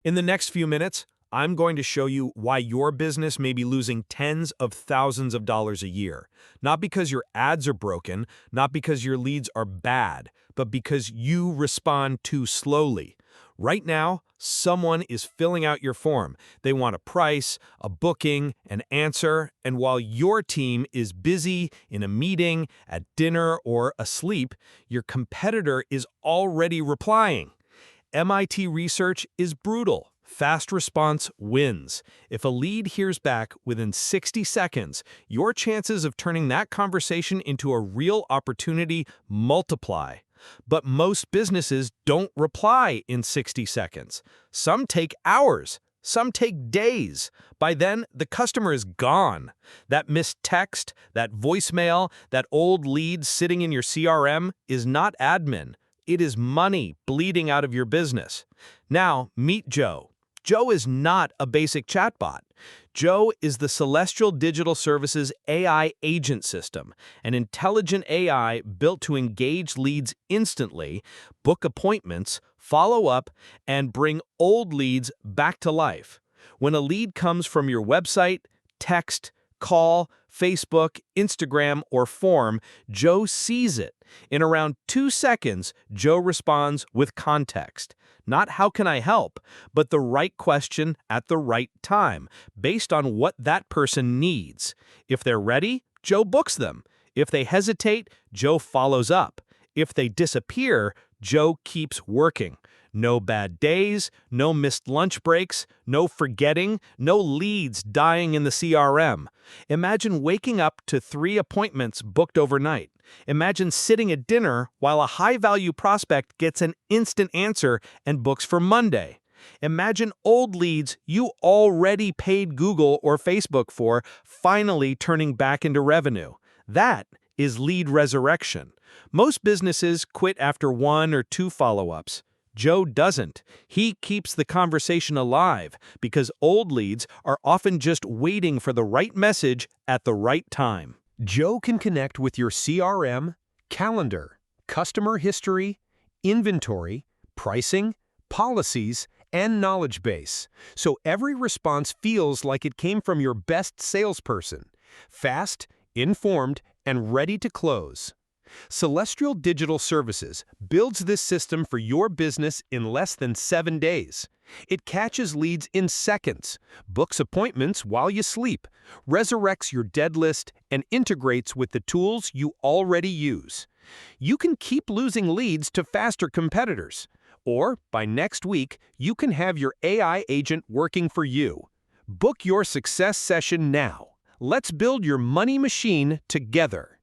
In the next few minutes, I'm going to show you why your business may be losing tens of thousands of dollars a year. Not because your ads are broken, not because your leads are bad, but because you respond too slowly. Right now, someone is filling out your form. They want a price, a booking, an answer, and while your team is busy in a meeting, at dinner, or asleep, your competitor is already replying. MIT research is brutal. Fast response wins. If a lead hears back within 60 seconds, your chances of turning that conversation into a real opportunity multiply. But most businesses don't reply in 60 seconds. Some take hours. Some take days. By then, the customer is gone. That missed text, that voicemail, that old lead sitting in your CRM is not admin. It is money bleeding out of your business. Now, meet Joe. Joe is not a basic chatbot. Joe is the Celestial Digital Services AI agent system, an intelligent AI built to engage leads instantly, book appointments, follow up, and bring old leads back to life. When a lead comes from your website, text, call, Facebook, Instagram, or form, Joe sees it. In around 2 seconds, Joe responds with context. Not how can I help, but the right question at the right time, based on what that person needs. If they're ready, Joe books them. If they hesitate, Joe follows up. If they disappear, Joe keeps working. No bad days, no missed lunch breaks, no forgetting, no leads dying in the CRM. Imagine waking up to 3 appointments booked overnight. Imagine sitting at dinner while a high-value prospect gets an instant answer and books for Monday. Imagine old leads you already paid Google or Facebook for finally turning back into revenue. That is lead resurrection. Most businesses quit after 1 or 2 follow-ups. Joe doesn't. He keeps the conversation alive because old leads are often just waiting for the right message at the right time. Joe can connect with your CRM, calendar, customer history, inventory, pricing, policies, and knowledge base, so every response feels like it came from your best salesperson, fast, informed, and ready to close. Celestial Digital Services builds this system for your business in less than 7 days. It catches leads in seconds, books appointments while you sleep, resurrects your dead list, and integrates with the tools you already use. You can keep losing leads to faster competitors. Or, by next week, you can have your AI agent working for you. Book your success session now. Let's build your money machine together.